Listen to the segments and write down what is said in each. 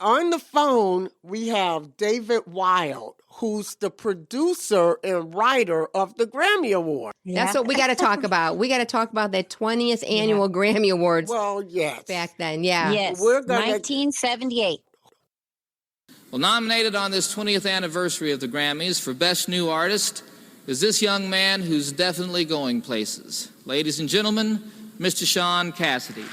on the phone, we have David Wild, who's the producer and writer of the Grammy Award. Yeah. That's what we got to talk about. We got to talk about that 20th Annual Grammy Awards Well, yes. back then. Yeah. Yes, We're gonna- 1978. Well, nominated on this 20th anniversary of the Grammys for Best New Artist is this young man who's definitely going places. Ladies and gentlemen, Mr. Shaun Cassidy.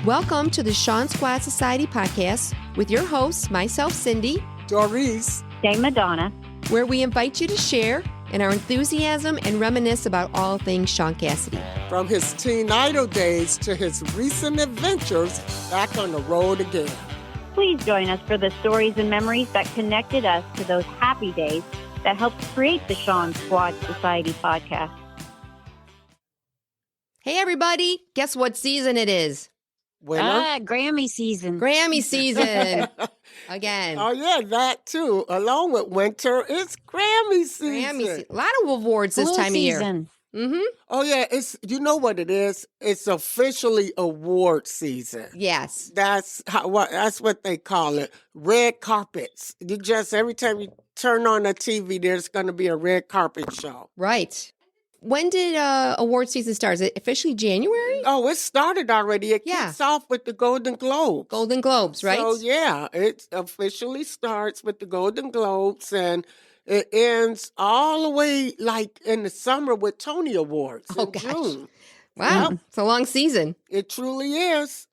Welcome to the Shaun Squad Society Podcast with your hosts, myself, Cindy, Doris. Dame Madonna. where we invite you to share in our enthusiasm and reminisce about all things Shaun Cassidy. From his teen idol days to his recent adventures back on the road again. Please join us for the stories and memories that connected us to those happy days that helped create the Shaun Squad Society Podcast. Hey, everybody. Guess what season it is? Winner. Grammy season. Grammy season. Again. Oh, yeah, that too. Along with winter, it's Grammy season. Grammy. A lot of awards this Blue time season. of year. Mm-hmm. Oh, yeah, you know what it is? It's officially award season. Yes. That's what they call it. Red carpets. Every time you turn on the TV, there's going to be a red carpet show. Right. When did award season start? Is it officially January? Oh, it started already. It Yeah. kicks off with the Golden Globes. Golden Globes, right? So, yeah, it officially starts with the Golden Globes and it ends all the way like in the summer with Tony Awards Oh, in gosh. June. Wow. It's a long season. It truly is.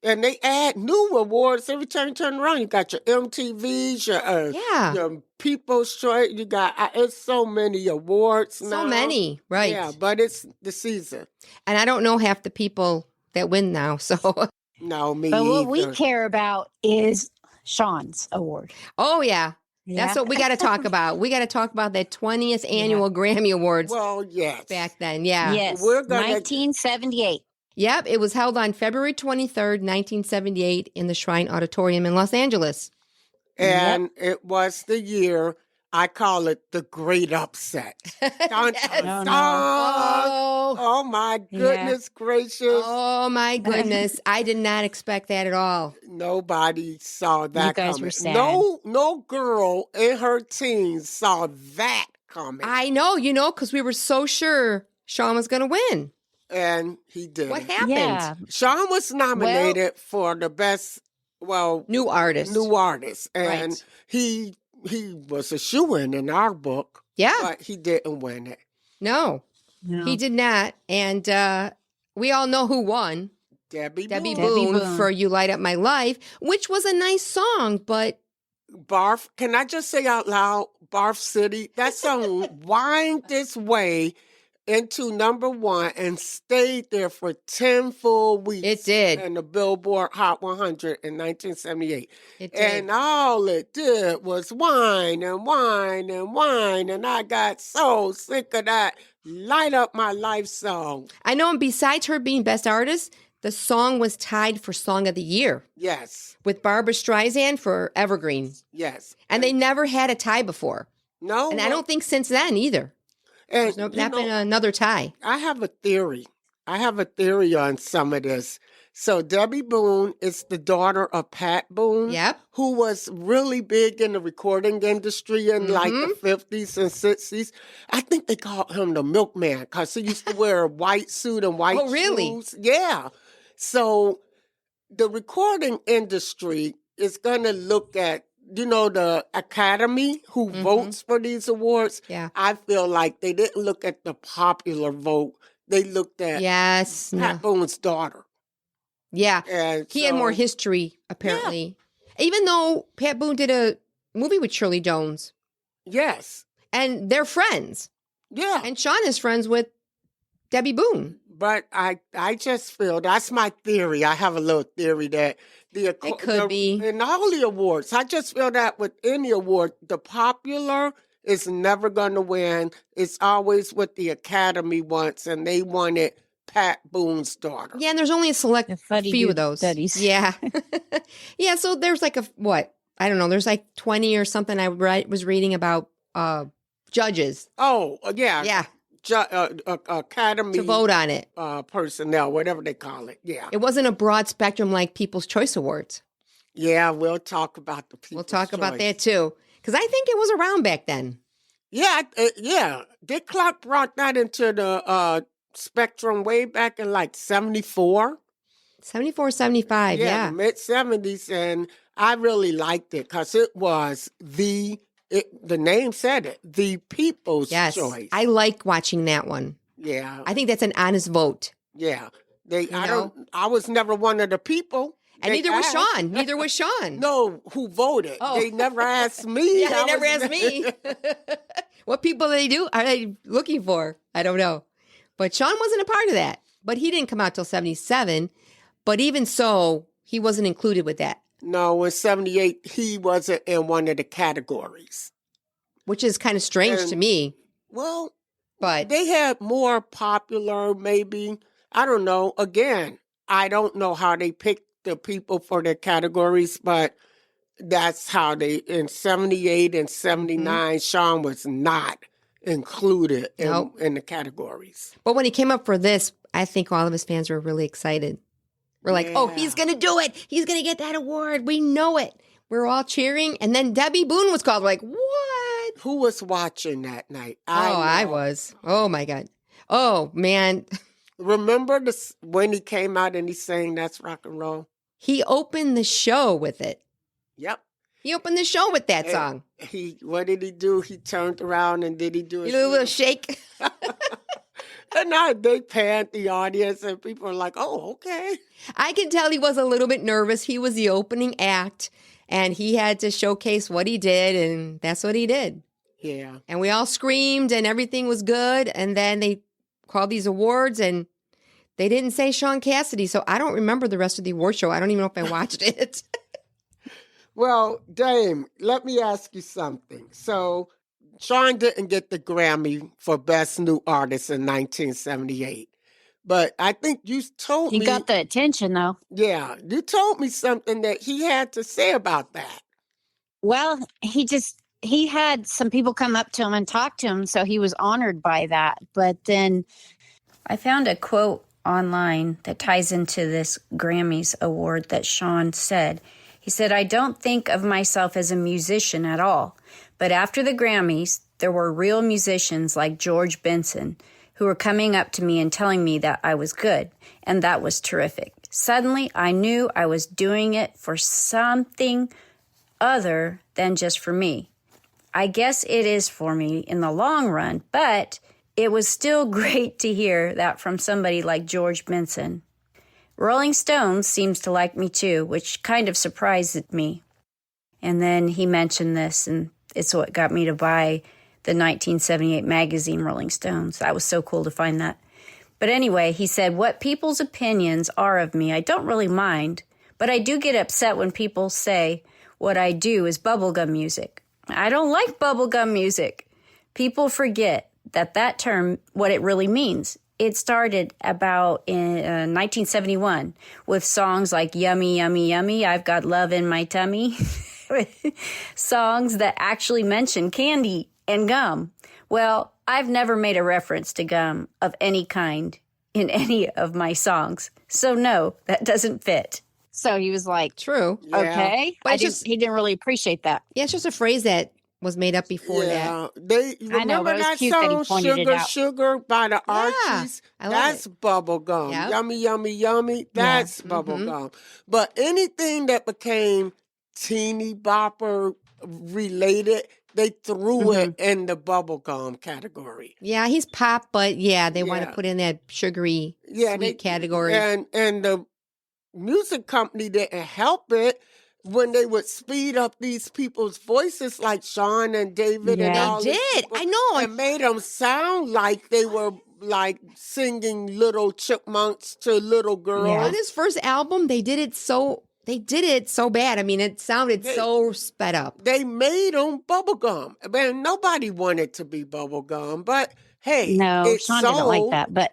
And they add new awards every time you turn around. You got your MTVs, Yeah. your People's Choice. You got it's so many awards now. So many. Right. Yeah, but it's the season. And I don't know half the people that win now. So, No, me But what we either. care about is Shaun's award. oh, yeah. Yeah. That's what we got to talk about. We got to talk about that 20th Annual Grammy Awards Well, yes. back then. Yeah. Yes. We're gonna- 1978. Yep. It was held on February 23rd, 1978 in the Shrine Auditorium in Los Angeles. And it was the year, I call it the great upset. Dun, Yes. dun, Oh, no. dun. Oh, Oh, my goodness gracious. oh my goodness. I did not expect that at all. Nobody saw that guys coming. were sad. No girl in her teens saw that coming. I know, because we were so sure Shaun was going to win. And he did. What happened? Yeah. Shaun was nominated for the best, New artist. new artist. And Right. he was a shoo-in in our book, Yeah. but he didn't win it. No, No. he did not. And we all know who won. Debbie Debbie Boone. Boone Boone. for You Light Up My Life, which was a nice song, but Barf, can I just say out loud, Barf City? That song wind this way into number one and stayed there for 10 full weeks. It did. In the Billboard Hot 100 in 1978. it did. And all it did was whine and whine and whine. And I got so sick of that Light Up My Life song. I know, and besides her being Best Artist, the song was tied for Song of the Year Yes, with Barbara Streisand for Evergreen. yes. And they never had a tie before. No. And I don't think since then either. and, There's you not know, been another tie. I have a theory. On some of this. So Debbie Boone is the daughter of Pat Boone, Yep. who was really big in the recording industry in like the 50s and 60s. I think they called him the milkman because he used to wear a white suit and white Oh, really? shoes. Yeah. So the recording industry is going to look at, the Academy who votes for these awards. Yeah. I feel like they didn't look at the popular vote. They looked at Yes. Pat No. Boone's daughter. Yeah. And He had more so- history, apparently. Even though Pat Boone did a movie with Shirley Jones. Yes. And they're friends. Yeah. And Shaun is friends with Debbie Boone. But I just feel that's my theory. I have a little theory that It could be. in all the awards. I just feel that with any award, the popular is never going to win. It's always what the Academy wants, and they wanted Pat Boone's daughter. Yeah, and there's only a select The Fuddy few Doo of those. Duddies. Yeah. Yeah, so there's like I don't know, there's like 20 or something I was reading about judges. Oh, yeah. Yeah. Academy To vote on it. Personnel, whatever they call it. Yeah. It wasn't a broad spectrum like People's Choice Awards. Yeah, we'll talk about the People's We'll talk about Choice. that too. Because I think it was around back then. Yeah, yeah. Dick Clark brought that into the spectrum way back in like 74. 74, 75, yeah. The mid-70s, and I really liked it because it was the name said it, the People's Choice. I like watching that one. Yeah. I think that's an honest vote. Yeah. I was never one of the people. And neither was Shaun. Neither was Shaun. No, who voted. Oh. They never asked me. Yeah, they never asked me. What people are they looking for? I don't know. But Shaun wasn't a part of that. But he didn't come out till 77. But even so, he wasn't included with that. No, in 78, he wasn't in one of the categories. Which is kind of strange to me. Well, but they had more popular, maybe. I don't know. Again, I don't know how they picked the people for their categories, but that's how in 78 and 79, Shaun was not included in the categories. But when he came up for this, I think all of his fans were really excited. We're like, oh, he's going to do it. He's going to get that award. We know it. We're all cheering. And then Debbie Boone was called. We're like, what? Who was watching that night? I was. Oh, my God. Oh, man. Remember when he came out and he sang That's Rock and Roll? He opened the show with it. Yep. He opened the show with that song. What did he do? He turned around and did he do a little shake? And they panned the audience and people were like, oh, okay. I can tell he was a little bit nervous. He was the opening act and he had to showcase what he did, and that's what he did. Yeah. And we all screamed and everything was good. And then they called these awards and they didn't say Shaun Cassidy. So I don't remember the rest of the award show. I don't even know if I watched it. Well, Dame, let me ask you something. So Shaun didn't get the Grammy for Best New Artist in 1978. But I think you told me... He got the attention, though. Yeah. You told me something that he had to say about that. Well, he had some people come up to him and talk to him, so he was honored by that. But then I found a quote online that ties into this Grammys award that Shaun said. He said, I don't think of myself as a musician at all. But after the Grammys, there were real musicians like George Benson who were coming up to me and telling me that I was good. And that was terrific. Suddenly, I knew I was doing it for something other than just for me. I guess it is for me in the long run, but it was still great to hear that from somebody like George Benson. Rolling Stones seems to like me too, which kind of surprised me. And then he mentioned this, and it's what got me to buy the 1978 magazine Rolling Stones. That was so cool to find that. But anyway, he said, what people's opinions are of me, I don't really mind, but I do get upset when people say what I do is bubblegum music. I don't like bubblegum music. People forget that term, what it really means. It started about in 1971 with songs like Yummy, Yummy, Yummy, I've Got Love in My Tummy. Songs that actually mention candy and gum. Well, I've never made a reference to gum of any kind in any of my songs. So no, that doesn't fit. So he was like, true. Okay. But He didn't really appreciate that. Yeah, it's just a phrase that was made up before that. Remember that song, Sugar, Sugar by the Archies? That's bubble gum. Yep. Yummy, yummy, yummy. That's bubble gum. But anything that became teeny bopper related, they threw it in the bubblegum category. Yeah, he's pop, but they want to put in that sugary sweet category. And the music company didn't help it when they would speed up these people's voices like Shaun and David and all they did. I know. And made them sound like they were like singing Little Chipmunks to little girls. On his first album, they did it so bad. I mean, it sounded so sped up. They made them bubblegum. Man, nobody wanted to be bubblegum, but hey, no, Shaun didn't like that. But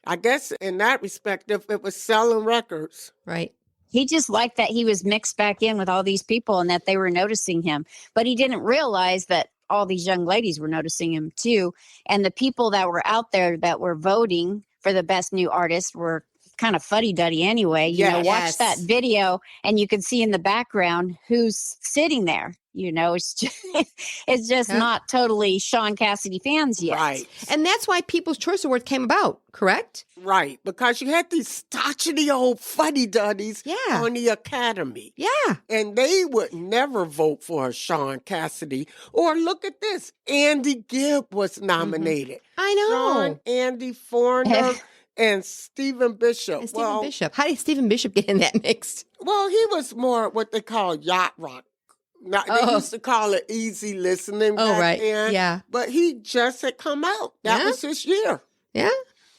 I guess in that respect, if it was selling records. Right. He just liked that he was mixed back in with all these people and that they were noticing him. But he didn't realize that all these young ladies were noticing him too. And the people that were out there that were voting for the best new artist were kind of fuddy-duddy anyway. Yes. Watch that video and you can see in the background who's sitting there. It's just not totally Shaun Cassidy fans yet. Right. And that's why People's Choice Award came about, correct? Right, because you had these stodgy old fuddy-duddies on the Academy. Yeah. And they would never vote for Shaun Cassidy. Or look at this, Andy Gibb was nominated. I know. Sean, Andy Foreigner, and Stephen Bishop. And Stephen Bishop. How did Stephen Bishop get in that mix? Well, he was more what they call yacht rock. Now, they used to call it easy listening back then. Yeah. But he just had come out. That was his year. Yeah.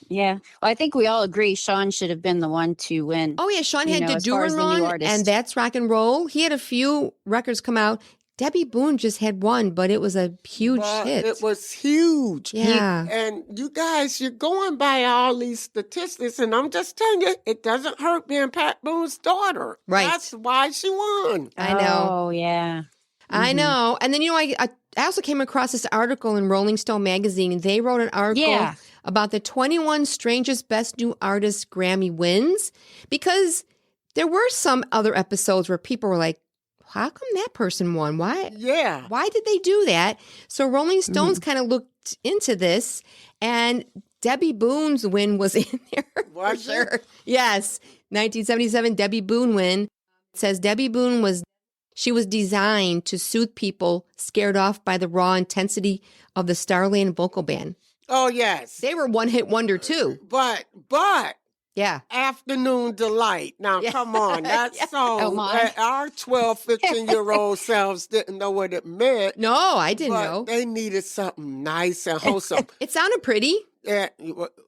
Yeah. Well, I think we all agree Shaun should have been the one to win. Oh, yeah. Sean had to as do far as the new run, artist. and that's rock and roll. He had a few records come out. Debbie Boone just had one, but it was a huge hit. It was huge. Yeah. And you guys, you're going by all these statistics, and I'm just telling you, it doesn't hurt being Pat Boone's daughter. Right. That's why she won. I know. Oh, yeah. I know. And then, I also came across this article in Rolling Stone magazine. They wrote an article about the 21 strangest best new artist Grammy wins, because there were some other episodes where people were like, how come that person won? Why? Yeah. Why did they do that? So Rolling Stones kind of looked into this, and Debbie Boone's win was in there. For sure. Yes. 1977 Debbie Boone win. It says Debbie Boone was designed to soothe people scared off by the raw intensity of the Starland vocal band. Oh, yes. They were one-hit wonder, too. But Yeah. Afternoon Delight. Now, come on. That song, our 12, 15-year-old selves didn't know what it meant. No, I didn't but know. They needed something nice and wholesome. It sounded pretty. Yeah,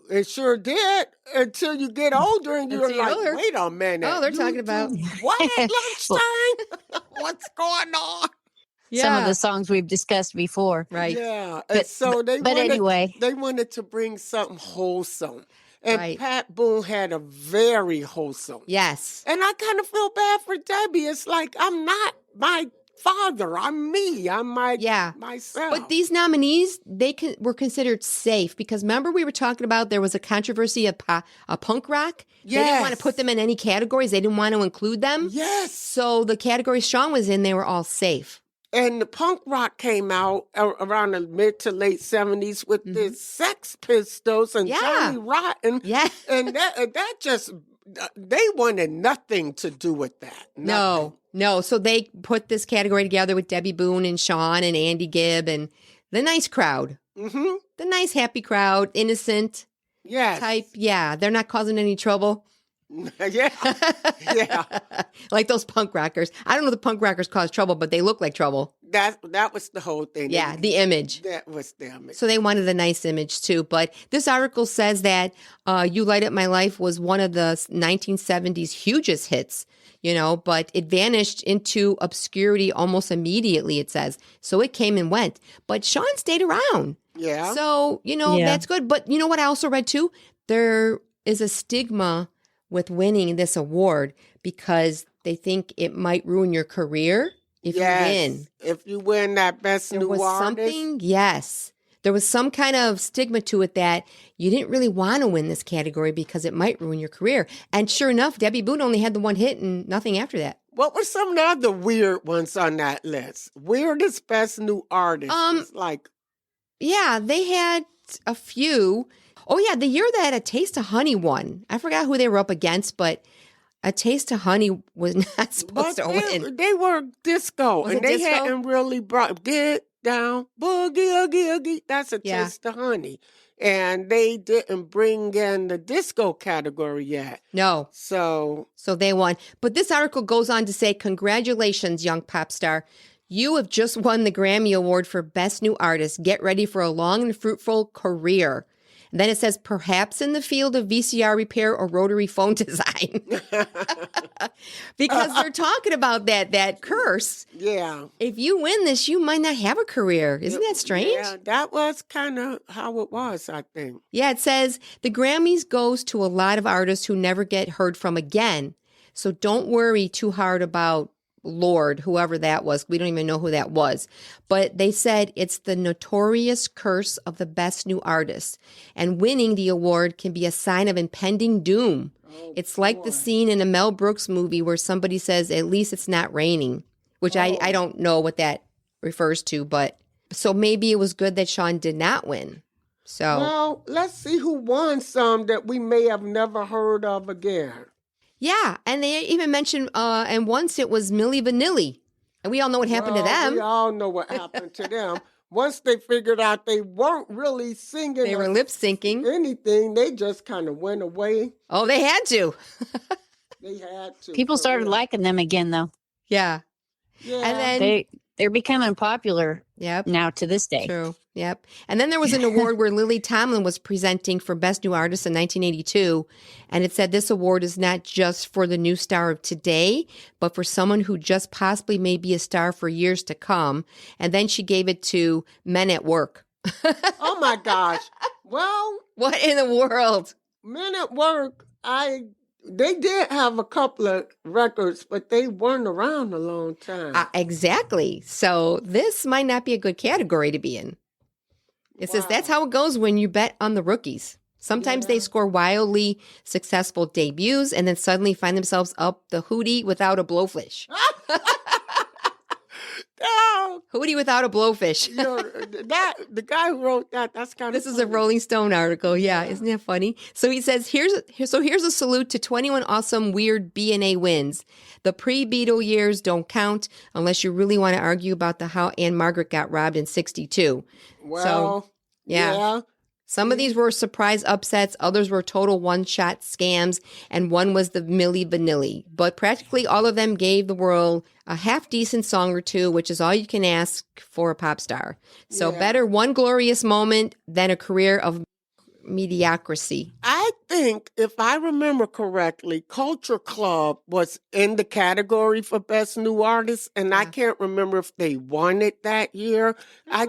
it sure did until you get older and you're like, older. wait a minute. Oh, they're talking about what at lunchtime? What's going on? Some of the songs we've discussed before. Right. Yeah. And so they wanted to bring something wholesome. And Pat Boone had a very wholesome. Yes. And I kind of feel bad for Debbie. It's like, I'm not my father. I'm me. I'm myself. But these nominees, were considered safe, because remember we were talking about there was a controversy of punk rock? Yes. They didn't want to put them in any categories. They didn't want to include them. Yes. So the categories Shaun was in, they were all safe. And the punk rock came out around the mid to late 70s with the Sex Pistols and Johnny Rotten. Yeah. And that just, they wanted nothing to do with that. Nothing. No. So they put this category together with Debbie Boone and Shaun and Andy Gibb and the nice crowd. Mm-hmm. The nice, happy crowd, innocent type. Yeah, they're not causing any trouble. Yeah. Like those punk rockers. I don't know if the punk rockers cause trouble, but they look like trouble. That was the whole thing. Yeah, the image. That was the image. So they wanted a nice image too. But this article says that You Light Up My Life was one of the 1970s hugest hits, but it vanished into obscurity almost immediately, it says. So it came and went. But Shaun stayed around. Yeah. So, that's good. But you know what I also read too? There is a stigma with winning this award because they think it might ruin your career if you win. If you win that best new artist. There was some kind of stigma to it that you didn't really want to win this category because it might ruin your career. And sure enough, Debbie Boone only had the one hit and nothing after that. What were some of the other weird ones on that list? Weirdest best new artist. Yeah, they had a few. Oh, yeah, the year that A Taste of Honey won. I forgot who they were up against, but A Taste of Honey was not supposed to win. They were disco, Was and it they disco? hadn't really brought Get Down, Boogie, Oogie, Oogie. That's A Taste of Honey. And they didn't bring in the disco category yet. No. So they won. But this article goes on to say, congratulations, young pop star. You have just won the Grammy Award for Best New Artist. Get ready for a long and fruitful career. And then it says, perhaps in the field of VCR repair or rotary phone design. Because they're talking about that curse. Yeah. If you win this, you might not have a career. Isn't that strange? Yeah, that was kind of how it was, I think. Yeah, it says, the Grammys goes to a lot of artists who never get heard from again. So don't worry too hard about Lord, whoever that was. We don't even know who that was. But they said it's the notorious curse of the best new artist. And winning the award can be a sign of impending doom. It's like the scene in a Mel Brooks movie where somebody says, at least it's not raining, which I don't know what that refers to. But so maybe it was good that Shaun did not win. So, well, let's see who won some that we may have never heard of again. Yeah, and they even mentioned, and once it was Milli Vanilli, and we all know what happened to them. We all know what happened to them. Once they figured out they weren't really singing, they were lip syncing anything, they just kind of went away. Oh, they had to. They had to. People started liking them again, though. Yeah. And then they're becoming popular now to this day. True. Yep. And then there was an award where Lily Tomlin was presenting for Best New Artist in 1982. And it said this award is not just for the new star of today, but for someone who just possibly may be a star for years to come. And then she gave it to Men at Work. Oh, my gosh. Well. What in the world? Men at Work, they did have a couple of records, but they weren't around a long time. Exactly. So this might not be a good category to be in. It says that's how it goes when you bet on the rookies. Sometimes they score wildly successful debuts and then suddenly find themselves up the hootie without a blowfish. Oh, hootie without a blowfish. The guy who wrote that's kind of This is a Rolling Stone article. Yeah, isn't that funny? So he says, here's a salute to 21 awesome weird B&A wins. The pre-Beatle years don't count unless you really want to argue about how Anne Margaret got robbed in 62. Well, so, yeah. Some of these were surprise upsets. Others were total one-shot scams. And one was the Milli Vanilli. But practically all of them gave the world a half-decent song or two, which is all you can ask for a pop star. So better one glorious moment than a career of mediocrity. I think, if I remember correctly, Culture Club was in the category for Best New Artist, and I can't remember if they won it that year. I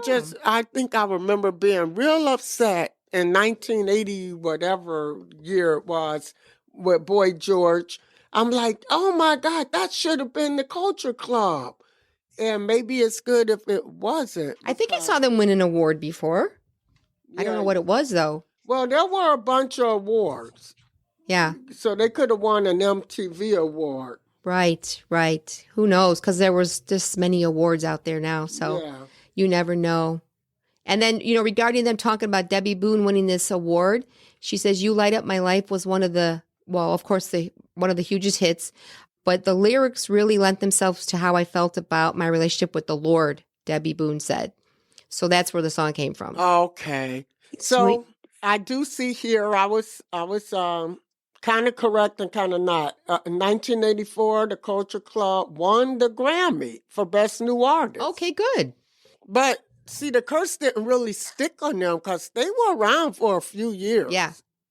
think I remember being real upset in 1980, whatever year it was, with Boy George. I'm like, oh my God, that should have been the Culture Club. And maybe it's good if it wasn't. I think I saw them win an award before. I don't know what it was, though. Well, there were a bunch of awards. Yeah. So they could have won an MTV award. Right. Who knows? Because there was just many awards out there now. So you never know. And then, regarding them talking about Debbie Boone winning this award, she says, "You Light Up My Life" was one of the hugest hits. But the lyrics really lent themselves to how I felt about my relationship with the Lord, Debbie Boone said. So that's where the song came from. Okay. So I do see here, I was kind of correct and kind of not. In 1984, the Culture Club won the Grammy for Best New Artist. Okay, good. But see, the curse didn't really stick on them because they were around for a few years.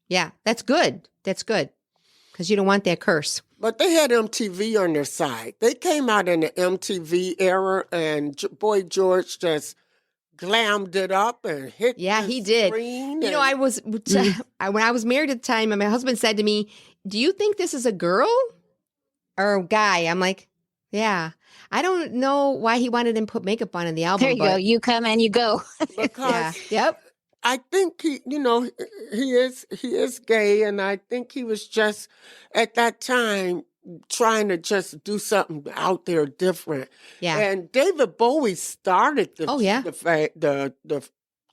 Yeah, that's good. Because you don't want that curse. But they had MTV on their side. They came out in the MTV era, and Boy George just glammed it up and hit he did. I was when I was married at the time, and my husband said to me, "Do you think this is a girl or a guy?" I'm like, "Yeah." I don't know why he wanted him to put makeup on in the album. There you go. You come and you go. Because yep. I think he is gay, and I think he was just at that time trying to just do something out there different. Yeah. And David Bowie started the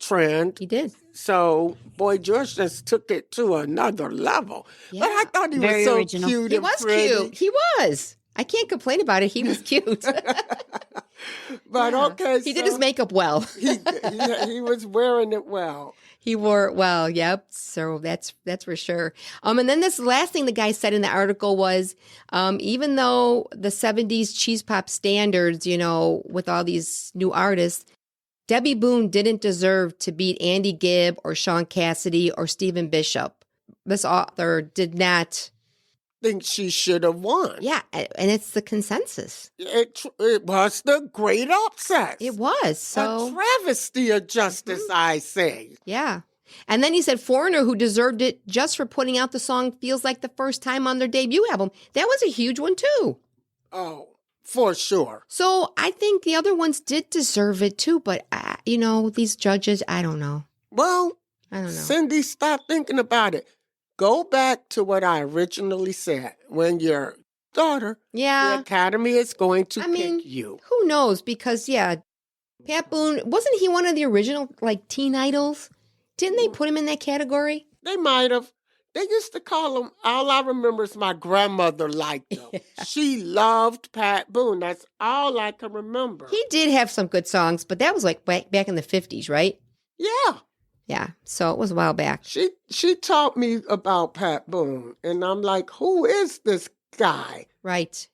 trend. He did. So Boy George just took it to another level. Yeah. But I thought he was so original. cute. He was cute. He was. I can't complain about it. He was cute. But okay, he did his makeup well. he was wearing it well. He wore it well. Yep. So that's for sure. And then this last thing the guy said in the article was, even though the 70s cheese pop standards, with all these new artists, Debbie Boone didn't deserve to beat Andy Gibb or Shaun Cassidy or Stephen Bishop. This author did not think she should have won. Yeah, and it's the consensus. It was the great upset. It was. So a travesty of justice, I say. Yeah. And then he said Foreigner, who deserved it just for putting out the song Feels Like the First Time on their debut album. That was a huge one, too. Oh, For sure. So I think the other ones did deserve it too, but these judges, I don't know. Well, I don't know. Cindy, stop thinking about it. Go back to what I originally said. When your daughter, the Academy is going to pick you. Who knows? Because, Pat Boone, wasn't he one of the original, teen idols? Didn't they put him in that category? They might have. They used to call him, all I remember is my grandmother liked him. She loved Pat Boone. That's all I can remember. He did have some good songs, but that was back in the 50s, right? Yeah. Yeah, so it was a while back. She taught me about Pat Boone, and I'm like, who is this guy? Right.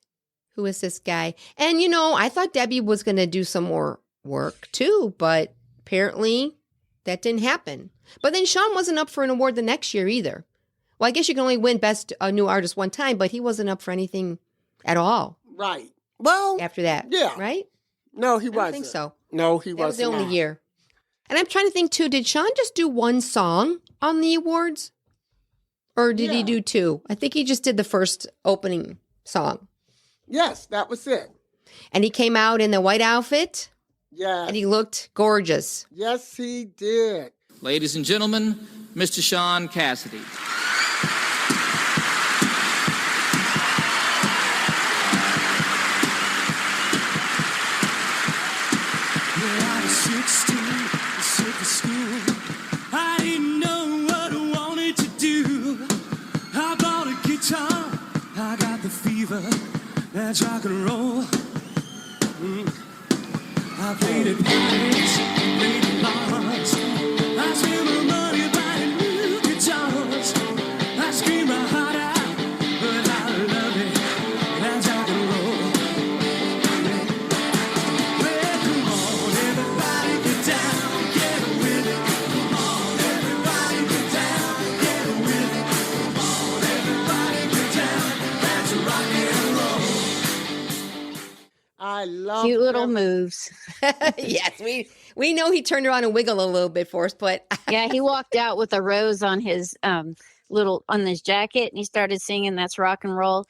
Who is this guy? And, I thought Debbie was going to do some more work too, but apparently that didn't happen. But then Shaun wasn't up for an award the next year either. Well, I guess you can only win Best New Artist one time, but he wasn't up for anything at all. Right. Well, after that. Yeah. Right? No, he wasn't. I don't think so. No, he wasn't. That was the only year. And I'm trying to think too, did Shaun just do one song on the awards? Or did he do two? I think he just did the first opening song. Yes, that was it. And he came out in the white outfit. Yeah. And he looked gorgeous. Yes, he did. Ladies and gentlemen, Mr. Shaun Cassidy. That's rock and roll. I played at parties, played at bars. I spent my money buying new guitars. I screamed my heart out, but I love it. That's rock and roll. Well, come on, everybody get down, get with it. Come on, everybody get down, get with it. Come on, everybody get down. That's rock and roll. I love cute little moves. Yes, we know he turned around and wiggled a little bit for us, but Yeah, he walked out with a rose on his on his jacket, and he started singing "That's Rock and Roll."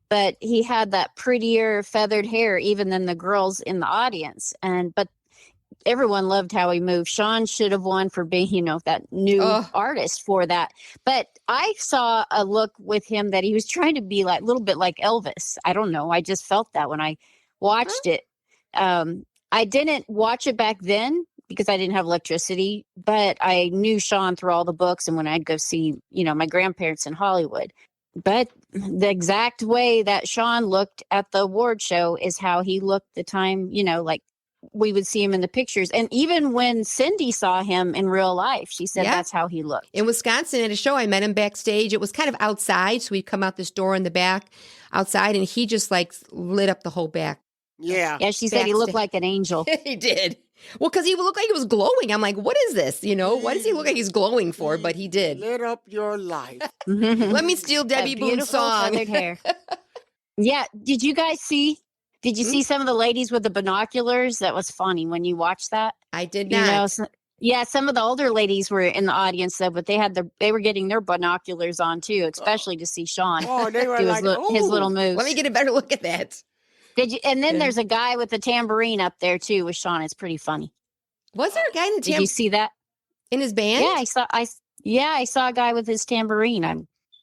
But he had that prettier feathered hair even than the girls in the audience, but everyone loved how he moved. Shaun should have won for being, that new artist for that. But I saw a look with him that he was trying to be like a little bit like Elvis. I don't know. I just felt that when I watched it. I didn't watch it back then because I didn't have electricity, but I knew Shaun through all the books and when I'd go see, my grandparents in Hollywood. But the exact way that Shaun looked at the award show is how he looked the time, like we would see him in the pictures. And even when Cindy saw him in real life, she said that's how he looked. In Wisconsin at a show, I met him backstage. It was kind of outside, so we'd come out this door in the back outside, and he just lit up the whole back. Yeah. Yeah, she said he looked like an angel. He did. Well, because he looked like he was glowing. I'm like, what is this? What does he look like he's glowing for? But he did. Lit up your life. Let me steal Debbie Boone's song. Feathered hair. Yeah. Did you guys see? Did you see some of the ladies with the binoculars? That was funny when you watched that. I did not. Some of the older ladies were in the audience though, but they were getting their binoculars on too, especially to see Shaun. Oh, they were do like, his little moves. Let me get a better look at that. Did you? And then there's a guy with the tambourine up there too with Shaun. It's pretty funny. Was there a guy in the Did you see that in his band? Yeah, I saw a guy with his tambourine. I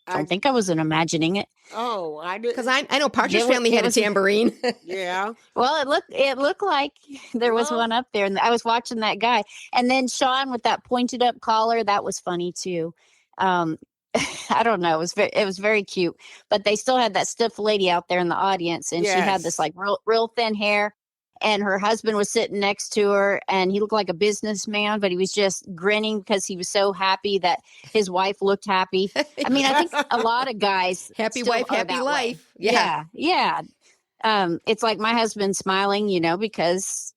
don't think I wasn't imagining it. Oh, I did. Because I know Partridge Family had a tambourine. Yeah. Well, it looked like there was one up there, and I was watching that guy. And then Shaun with that pointed up collar, that was funny too. I don't know. It was very cute, but they still had that stiff lady out there in the audience, and she had this like real thin hair, and her husband was sitting next to her, and he looked like a businessman, but he was just grinning because he was so happy that his wife looked happy. I mean, I think a lot of guys happy still wife, are happy that life. way. Yeah. It's like my husband smiling, because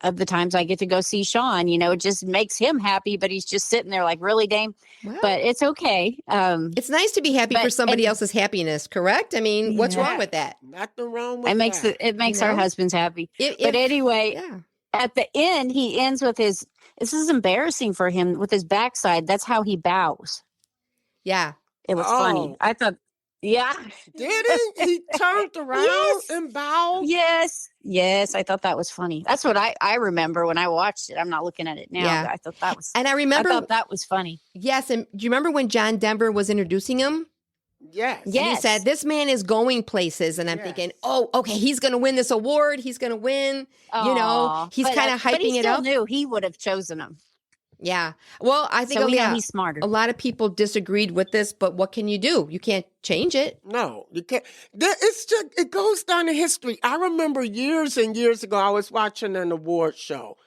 of the times I get to go see Shaun, it just makes him happy, but he's just sitting there like, really, Dame? Wow. But it's okay. It's nice to be happy for somebody else's happiness, correct? I mean, what's wrong with that? Nothing wrong with that. It makes our husbands happy. But anyway, at the end, he ends with this is embarrassing for him with his backside. That's how he bows. Yeah. It was funny. I thought Yeah. Did he? He turned around Yes. and bowed? Yes. I thought that was funny. That's what I remember when I watched it. I'm not looking at it now, Yeah. but I thought that was. And I I remember, thought that was funny. yes, and do you remember when John Denver was introducing him? Yes. And he Yes. said, this man is going places. And I'm Yes. thinking, oh, okay, he's going to win this award. He's going to win. You know, Aw. he's kind of But he hyping it still up. knew he would have chosen him. Yeah. Well, I think, So we know yeah, he's smarter. a lot of people disagreed with this, but what can you do? You can't change it. No, you can't. It's just, it goes down in history. I remember years and years ago, I was watching an award show,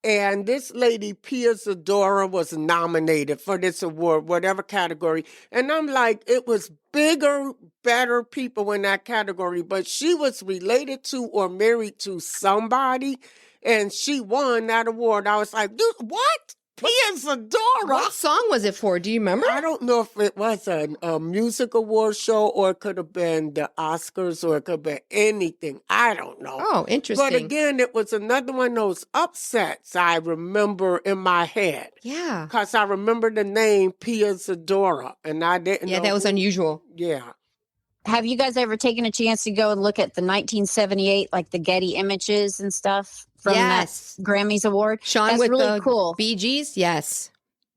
and this lady, Pia Zadora, was nominated for this award, whatever category. And I'm like, it was bigger, better people in that category, but she was related to or married to somebody, and she won that award. I was like, dude, what? Pia Zadora? What song was it for? Do you remember? I don't know if it was a music award show or it could have been the Oscars or it could have been anything. I don't know. Oh, interesting. But again, it was another one of those upsets I remember in my head. Yeah. Because I remember the name Pia Zadora and I didn't Yeah, know that was who- unusual. Yeah. Have you guys ever taken a chance to go and look at the 1978, like the Getty images and stuff from Yes. that Grammys award? Sean That's with really the cool. Bee Gees? Yes.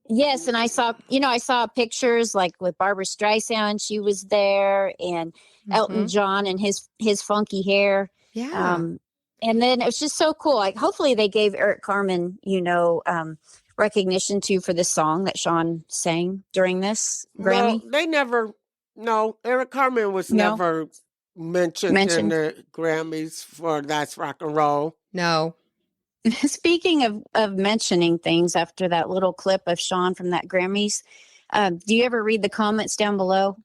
Yes, and I saw pictures like with Barbara Streisand, she was there, and Elton Mhm. John and his funky hair. Yeah. And then it was just so cool. Like hopefully they gave Eric Carmen, recognition too for this song that Shaun sang during this Grammy. No, they never, no, Eric Carmen was No? never mentioned in Mentioned. the Grammys for That's Rock and Roll. No. Speaking of mentioning things after that little clip of Shaun from that Grammys, do you ever read the comments down below?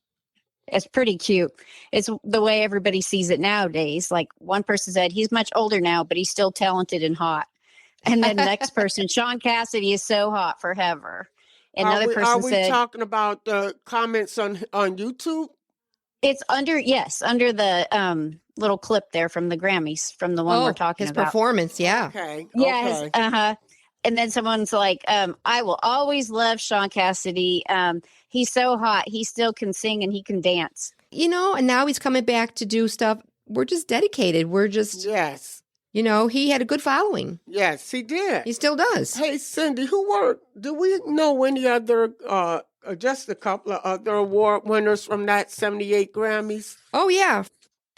It's pretty cute. It's the way everybody sees it nowadays. Like one person said, he's much older now, but he's still talented and hot. And then the next person, Shaun Cassidy is so hot forever. Another Are person we said, talking about the comments on YouTube? it's under the little clip there from the Grammys, from the one we're talking his about. performance. Yeah. Okay. Yes. Okay. And then someone's like, I will always love Shaun Cassidy. He's so hot. He still can sing and he can dance. You know, and now he's coming back to do stuff. We're just dedicated. We're just, Yes. you know, he had a good following. Yes, he did. He still does. Hey, Cindy, do we know any other, just a couple of other award winners from that 78 Grammys? Oh, yeah.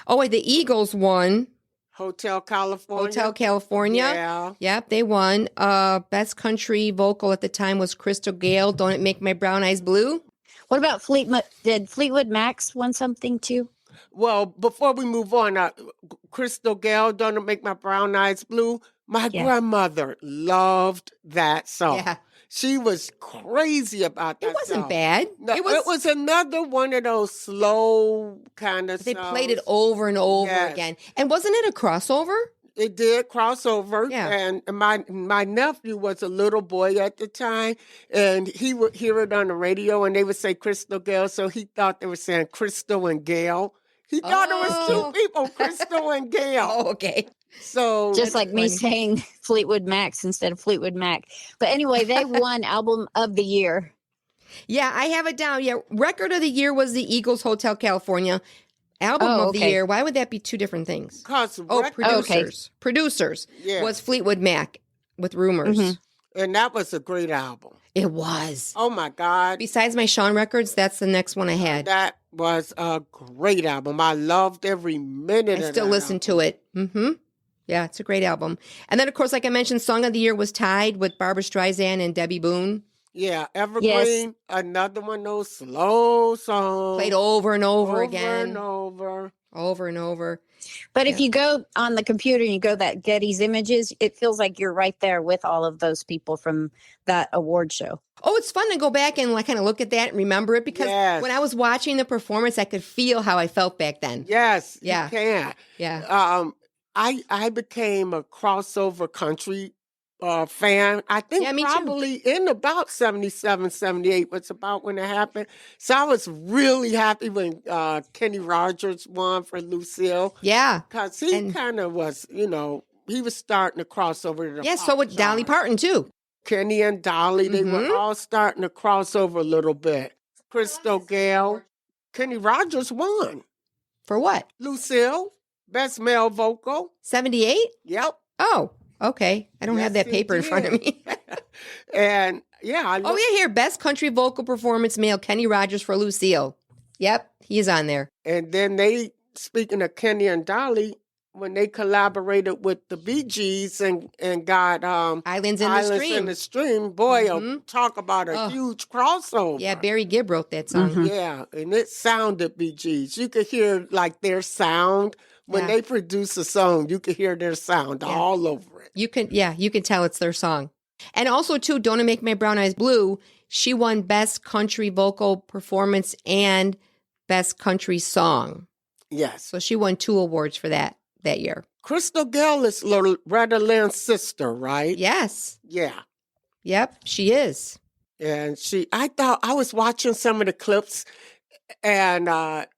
Oh, wait, the Eagles won. Hotel California. Hotel California. Yeah. Yep, they won. Best country vocal at the time was Crystal Gale, Don't It Make My Brown Eyes Blue? What about Fleetwood? Did Fleetwood Mac's won something too? Well, before we move on, Crystal Gale, Don't It Make My Brown Eyes Blue? My Yeah. grandmother loved that song. Yeah. She was crazy about that It wasn't song. bad. No, it was another one of those slow kind of They songs. played it over and over Yes. again. And wasn't it a crossover? It did crossover. Yeah. And my nephew was a little boy at the time, and he would hear it on the radio, and they would say Crystal Gale, so he thought they were saying Crystal and Gale. He thought it was Oh. two people, Crystal and Gale. Oh, okay. So Just like me funny. saying Fleetwood Mac's instead of Fleetwood Mac. But anyway, they won Album of the Year. Yeah, I have it down. Yeah, record of the year was the Eagles Hotel California. Album Oh, of the okay. year. Why would that be two different things? Cause Oh, record- producers. Producers Yeah. was Fleetwood Mac with Rumors. Mhm. and that was a great album. It was. Oh my God. Besides my Shaun records, that's the next one I had. That was a great album. I loved every minute I of still that listen to album. it. Mm-hmm. Yeah, it's a great album. And then, of course, like I mentioned, Song of the Year was tied with Barbara Streisand and Debbie Boone. Yeah, Evergreen, another one of those slow songs. Played over and over, over again. and over. Over and over. But if you go on the computer and you go that Getty's images, it feels like you're right there with all of those people from that award show. Oh, it's fun to go back and like kind of look at that and remember it because Yes. when I was watching the performance, I could feel how I felt back then. Yes, Yeah. you can. Yeah. I became a crossover country fan. I think Yeah, me too. probably in about 77, 78 was about when it happened. So I was really happy when Kenny Rogers won for Lucille Yeah. because he And- kind of was, he was starting to cross over to the Yeah, pop so with Dolly genre. Parton too. Kenny and Dolly, they were Mhm. all starting to cross over a little bit. Crystal Gale. Kenny Rogers won. For what? Lucille, best male vocal. 78? Yep. Oh, okay. I don't have Yes, that paper in front of did. me. And yeah, I Oh, yeah, here. Best country vocal performance male, Kenny Rogers for Lucille. Yep, he's on there. And then they, speaking of Kenny and Dolly, when they collaborated with the Bee Gees and got Islands in the Stream. in the Stream, boy, Mhm. talk about a Oh. huge crossover. Yeah, Barry Gibb wrote that song. Mhm. Yeah, and it sounded Bee Gees. You could hear like their sound when Yeah. they produce a song. You could hear their sound Yeah. all over it. You can tell it's their song. And also, too, Don't It Make My Brown Eyes Blue, she won Best Country Vocal Performance and Best Country Song. Yes. So she won 2 awards for that year. Crystal Gayle is Loretta Lynn's sister, right? Yes. Yeah. Yep, she is. And I thought I was watching some of the clips and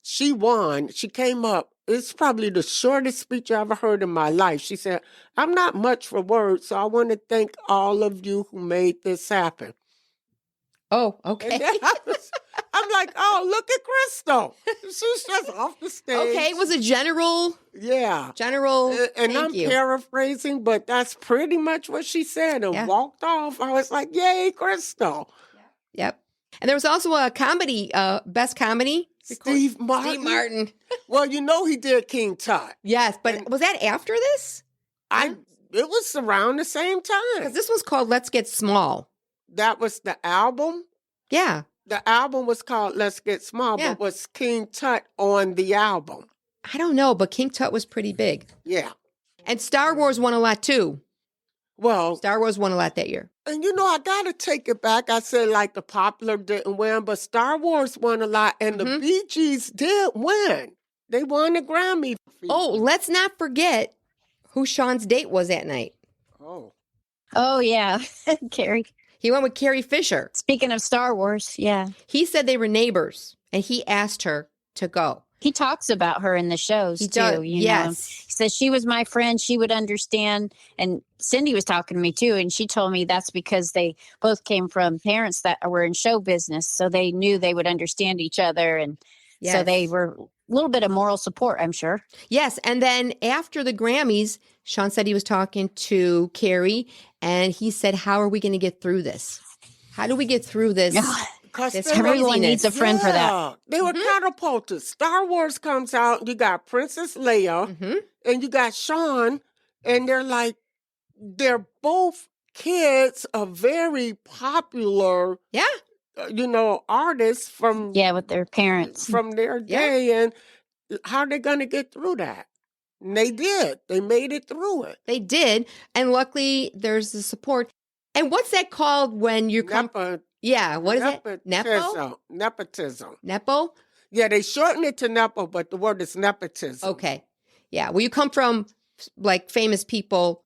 she won. She came up. It's probably the shortest speech I ever heard in my life. She said, I'm not much for words, so I want to thank all of you who made this happen. Oh, And okay. then I'm like, oh, look at Crystal. She's just off the stage. Okay, it was a general Yeah. thank And I'm you. paraphrasing, but that's pretty much what she said and Yeah. walked off. I was like, yay, Crystal. Yep. And there was also a comedy, Best Comedy. Steve Martin. Steve Martin. Well, you know he did King Tut. Yes, but was that after this? It was around the same Because time. this was called Let's Get Small. That was the album. Yeah. The album was called Let's Get Small, Yeah. but was King Tut on the album? I don't know, but King Tut was pretty big. Yeah. And Star Wars won a lot too. Well, Star Wars won a lot that year. and I got to take it back. I said like the popular didn't win, but Star Wars won a lot, and the Mhm. Bee Gees did win. They won a Grammy. Oh, let's not forget who Shaun's date was that night. Oh. Oh, yeah. Carrie. He went with Carrie Fisher. Speaking of Star Wars, yeah. He said they were neighbors, and he asked her to go. He talks about her in the shows, He too. does. You know? Yes. He says she was my friend. She would understand. And Cindy was talking to me, too. And she told me that's because they both came from parents that were in show business. So they knew they would understand each other. And so Yes. they were a little bit of moral support, I'm sure. Yes. And then after the Grammys, Shaun said he was talking to Carrie, and he said, how are we going to get through this? How do we get through this? Because This Everyone needs a friend for that. Yeah, they were catapulted. Star Wars comes out. You got Princess Leia Mhm. and you got Shaun, and they're both kids of very popular, Yeah. artists from Yeah, with their parents. from their day. And how are they going to get through that? And they did. They made it through it. They did. And luckily, there's the support. And what's that called when you come? Yeah. What is it? Nepo? Nepotism. Nepo? Yeah, they shortened it to Nepo, but the word is nepotism. Okay. Yeah. Well, you come from like famous people,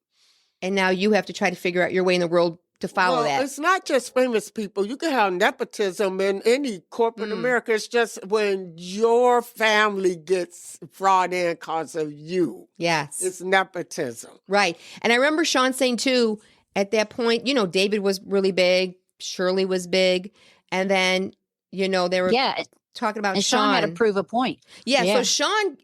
and now you have to try to figure out your way in the world to follow that. It's not just famous people. You can have nepotism in any corporate America. It's just when your family gets brought in because of you. Yes. It's nepotism. Right. And I remember Shaun saying too, at that point, David was really big, Shirley was big, and then, they were Yeah. talking about And Shaun had to prove a point. Yeah, Yeah. so Shaun,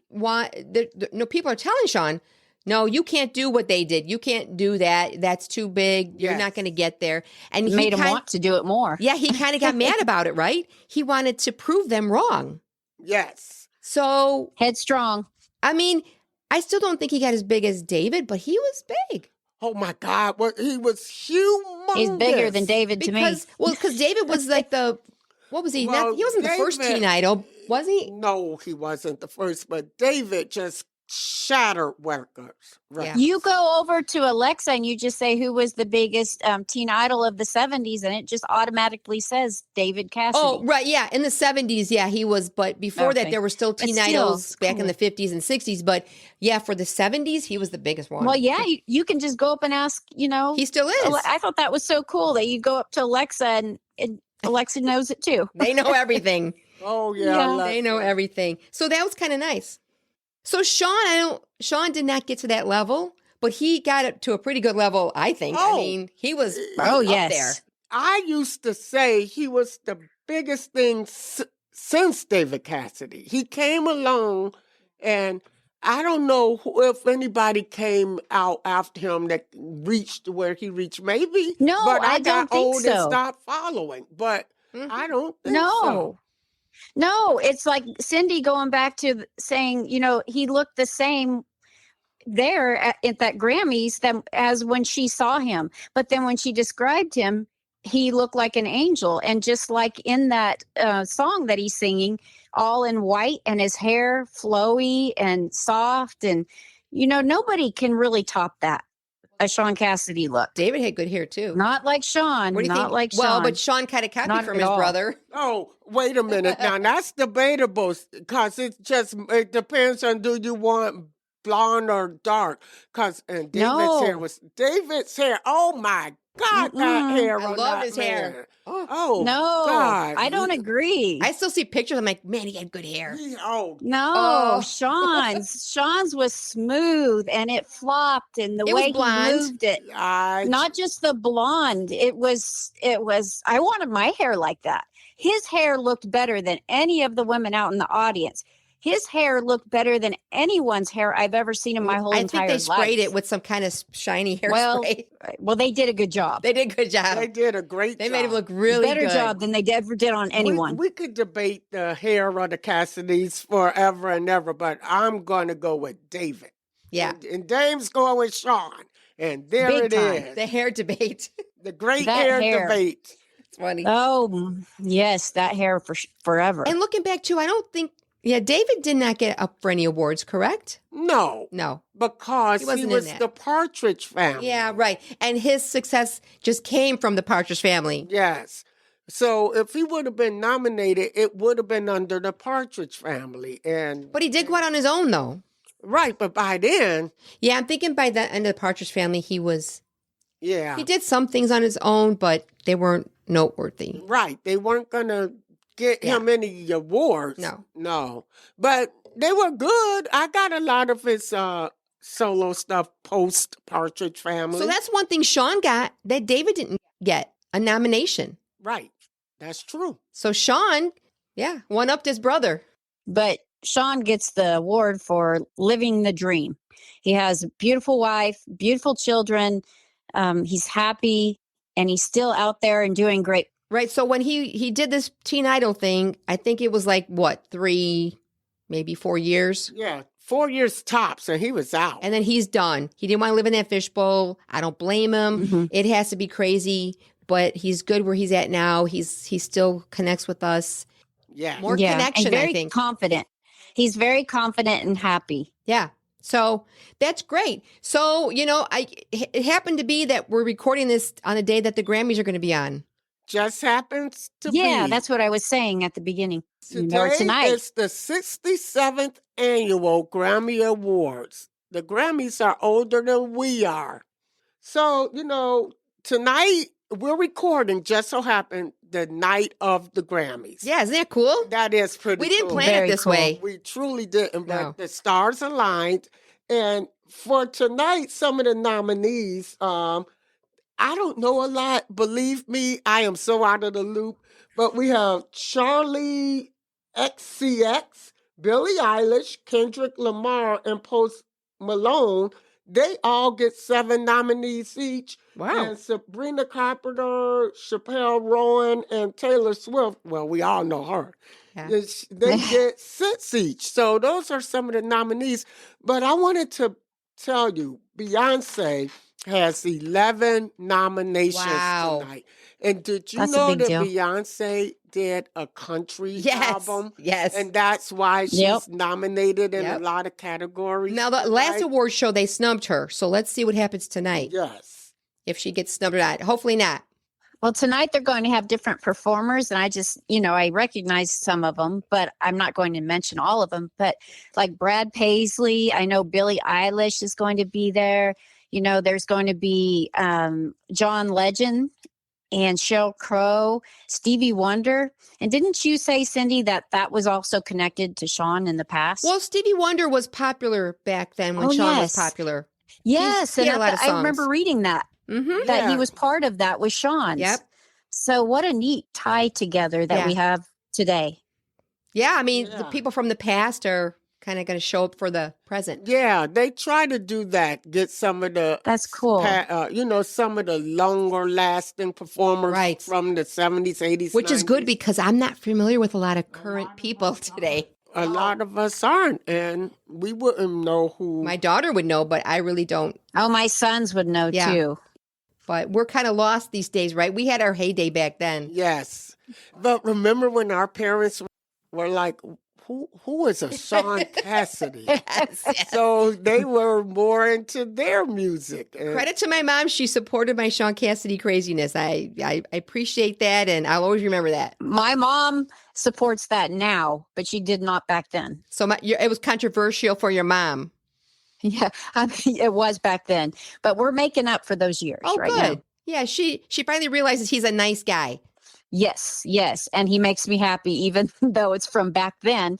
people are telling Shaun, no, you can't do what they did. You can't do that. That's too big. You're Yes. not going to get there. And It made him want to do it more. Yeah, he kind of got mad about it, right? He wanted to prove them wrong. Yes. So, Headstrong. I mean, I still don't think he got as big as David, but he was big. Oh my God. He was humongous. He's bigger than David to me. Because David was like what was he? Well, He wasn't the first David- teen idol, was he? No, he wasn't the first, but David just shattered records. Right. Yeah. You go over to Alexa and you just say who was the biggest teen idol of the 70s, and it just automatically says David Cassidy. Oh, right. Yeah. In the 70s, yeah, he was. But before that, Okay. there were still But teen still, idols back in the 50s and 60s. But yeah, for the 70s, he was the biggest one. Well, yeah, you can just go up and ask, He still is. I thought that was so cool that you go up to Alexa and Alexa knows it too. They know everything. Oh, yeah. Yeah. They know everything. So that was kind of nice. So Shaun did not get to that level, but he got it to a pretty good level, I think. I Oh. mean, he was Oh, up yes. there. I used to say he was the biggest thing since David Cassidy. He came along, and I don't know if anybody came out after him that reached where he reached. Maybe, No, but I I don't got think old and so. stopped following. But I don't think No. so. No, it's like Cindy going back to saying, he looked the same there at that Grammys as when she saw him. But then when she described him, he looked like an angel. And just like in that song that he's singing, all in white and his hair flowy and soft. And, nobody can really top that, a Shaun Cassidy look. David had good hair too. Not like Shaun. What do you not think? like Shaun. Well, but Shaun kind of copied Not from at his all. brother. Oh, wait a minute. Now, that's debatable because it depends on, do you want blonde or dark? Because David's hair. Oh my God, that hair I on love that his man. hair. Oh No, God, I don't agree. I still see pictures. I'm like, man, he had good hair. No, Oh. Sean's was smooth and it flopped, and the It was way blonde. he moved it, not just the blonde. It was. I wanted my hair like that. His hair looked better than any of the women out in the audience. His hair looked better than anyone's hair I've ever seen in my whole entire life. I think they sprayed it with some kind of shiny hairspray. Well, they did a good job. They did a good job. They did a great job. They made him look really better good. job than they ever did on anyone. We could debate the hair of the Cassidys forever and ever, but I'm going to go with David. Yeah. And Dame's going with Shaun. And there Big it time. is. The hair debate. The great That hair. debate. It's funny. Oh, yes, that hair for forever. And looking back too, I don't think, David did not get up for any awards, correct? No. Because he wasn't in was that. the Partridge Family. Yeah, right. And his success just came from the Partridge Family. Yes. So if he would have been nominated, it would have been under the Partridge Family. But he did go out on his own, though. Right, but by then... Yeah, I'm thinking by the end of the Partridge Family, he was... Yeah. He did some things on his own, but they weren't noteworthy. Right. They weren't going to get him any awards. No. But they were good. I got a lot of his solo stuff post Partridge Family. So that's one thing Shaun got that David didn't get, a nomination. Right. That's true. So Shaun, one-upped his brother. But Shaun gets the award for living the dream. He has a beautiful wife, beautiful children. He's happy, and he's still out there and doing great. Right. So when he did this Teen Idol thing, I think it was like, 3, maybe 4 years? Yeah, 4 years tops, and he was out. And then he's done. He didn't want to live in that fishbowl. I don't blame him. Mm-hmm. It has to be crazy, but he's good where he's at now. He still connects with us. Yeah. More connection, and very I think. confident. He's very confident and happy. Yeah. So that's great. So, it happened to be that we're recording this on a day that the Grammys are going to be on. Just happens to be. Yeah, that's what I was saying at the beginning. Today Tonight. is the 67th Annual Grammy Awards. The Grammys are older than we are. So, tonight we're recording, just so happened, the night of the Grammys. Yeah, isn't that cool? That is pretty We didn't cool. plan Very it this cool. way. We truly didn't, but No. the stars aligned. And for tonight, some of the nominees, I don't know a lot. Believe me, I am so out of the loop. But we have Charlie XCX, Billie Eilish, Kendrick Lamar, and Post Malone. They all get 7 nominees each. Wow. And Sabrina Carpenter, Chappelle Rowan, and Taylor Swift, well, we all know her. Yeah. They get 6 each. So those are some of the nominees. But I wanted to tell you, Beyonce has 11 nominations tonight. And did you That's a know big that deal. Beyonce did a country Yes. album? Yes. And that's why she's Yep. nominated in Yep. a lot of categories. Now, the last right? award show, they snubbed her. So let's see what happens tonight. Yes. If she gets snubbed or not. Hopefully not. Well, tonight they're going to have different performers, and I just, I recognize some of them, but I'm not going to mention all of them. But like Brad Paisley, I know Billie Eilish is going to be there. There's going to be John Legend and Sheryl Crow, Stevie Wonder. And didn't you say, Cindy, that was also connected to Shaun in the past? Well, Stevie Wonder was popular back then when Oh, Shaun yes. was popular. yes, he and had a lot of I remember songs. reading that Mm-hmm. that Yeah. he was part of that with Shaun's. Yep. So what a neat tie together that Yeah. we have today. Yeah, I mean, the Yeah. people from the past are kind of going to show up for the present. Yeah, they try to do that. Get some of the That's cool. some of the longer lasting performers Right. from the 70s, 80s, Which is good 90s. because I'm not familiar with a lot of current people today. A lot of us aren't, and we wouldn't know who. My daughter would know, but I really don't. Oh, my sons would know Yeah. too. But we're kind of lost these days, right? We had our heyday back then. Yes, but remember when our parents were like, "Who is a Shaun Cassidy?" Yes, yes. So they were more into their music. And Credit to my mom. She supported my Shaun Cassidy craziness. I appreciate that, and I'll always remember that. My mom supports that now, but she did not back then. So it was controversial for your mom. Yeah, I mean, it was back then, but we're making up for those years Oh, right good. now. Yeah, she finally realizes he's a nice guy. Yes, yes, and he makes me happy, even though it's from back then.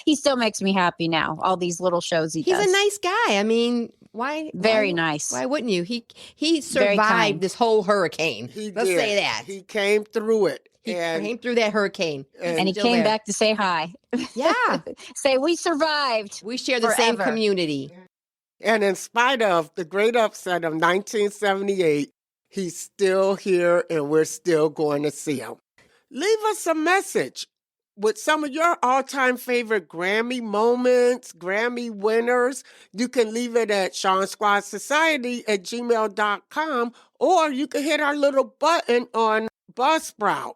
He still makes me happy now. All these little shows he He's does. a nice guy. I mean, why? Very why- nice. Why wouldn't you? He Very survived kind. this whole hurricane. he Let's did. say that. He came through it. He and came through that hurricane. And he still came there. back to say hi. Yeah, Say we survived. we share the same Forever. community. And in spite of the great upset of 1978, he's still here and we're still going to see him. Leave us a message with some of your all-time favorite Grammy moments, Grammy winners. You can leave it at ShaunSquadSociety@gmail.com, or you can hit our little button on Buzzsprout.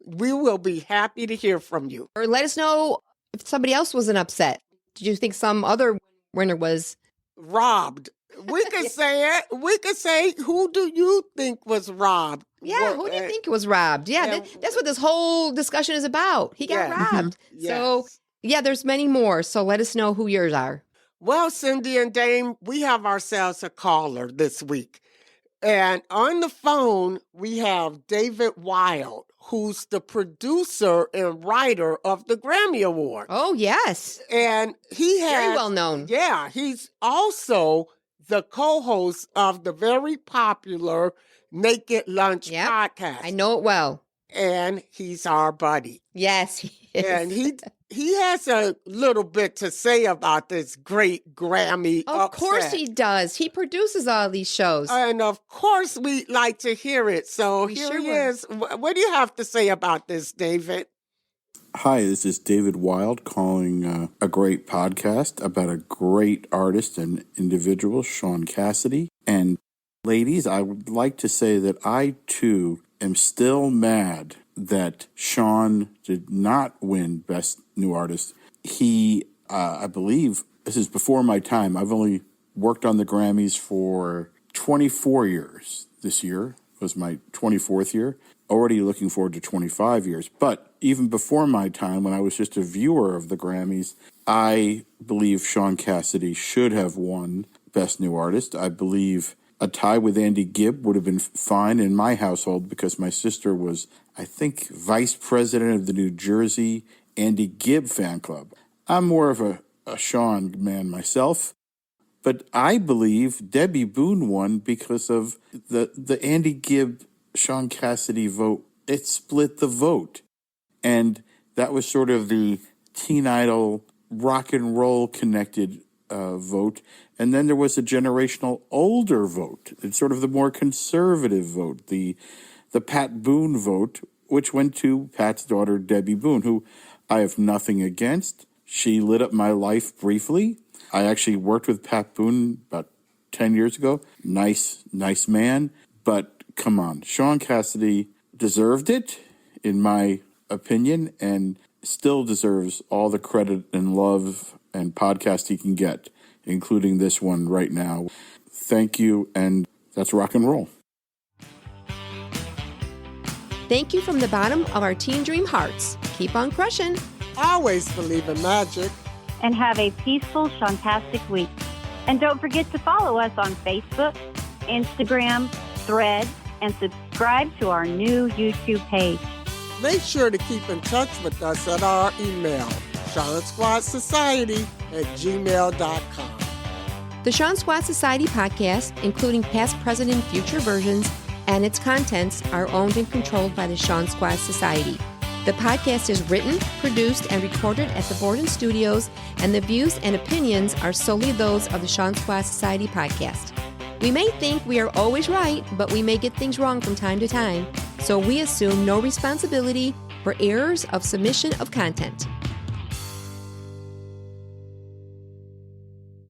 We will be happy to hear from you. Or let us know if somebody else wasn't upset. Did you think some other winner was? Robbed. We could say it. We could say, who do you think was robbed? Yeah, who do you think was robbed? Yeah, Yeah. that's what this whole discussion is about. He got Yeah. robbed. So, Yes. yeah, there's many more. So let us know who yours are. Well, Cindy and Dame, we have ourselves a caller this week. And on the phone, we have David Wild, who's the producer and writer of the Grammy Award. Oh, yes. And he has, Very well known. yeah, he's also the co-host of the very popular Naked Lunch Yep. podcast. I know it well. And he's our buddy. Yes, he is. And he has a little bit to say about this great Grammy Of course upset. he does. He produces all these shows. And of course we'd like to hear it. So We here sure he would. is. What do you have to say about this, David? Hi, this is David Wild calling a great podcast about a great artist and individual, Shaun Cassidy. And ladies, I would like to say that I too am still mad that Shaun did not win Best New Artist. He, I believe, this is before my time. I've only worked on the Grammys for 24 years. This year was my 24th year. Already looking forward to 25 years. But even before my time, when I was just a viewer of the Grammys, I believe Shaun Cassidy should have won Best New Artist. I believe a tie with Andy Gibb would have been fine in my household because my sister was, I think, vice president of the New Jersey Andy Gibb fan club. I'm more of a Shaun man myself, but I believe Debbie Boone won because of the Andy Gibb Shaun Cassidy vote. It split the vote. And that was sort of the teen idol rock and roll connected vote. And then there was a generational older vote. It's sort of the more conservative vote, the Pat Boone vote, which went to Pat's daughter, Debbie Boone, who I have nothing against. She lit up my life briefly. I actually worked with Pat Boone about 10 years ago. Nice man. But come on, Shaun Cassidy deserved it, in my opinion, and still deserves all the credit and love and podcast he can get, including this one right now. Thank you, and that's rock and roll. Thank you from the bottom of our teen dream hearts. Keep on crushing. Always believe in magic. And have a peaceful, Shauntastic week. And don't forget to follow us on Facebook, Instagram, Threads, and subscribe to our new YouTube page. Make sure to keep in touch with us at our email, ShaunSquadSociety@gmail.com. The Shaun Squad Society podcast, including past, present, and future versions, and its contents are owned and controlled by the Shaun Squad Society. The podcast is written, produced, and recorded at the Borden Studios, and the views and opinions are solely those of the Shaun Squad Society Podcast. We may think we are always right, but we may get things wrong from time to time, so we assume no responsibility for errors of submission of content.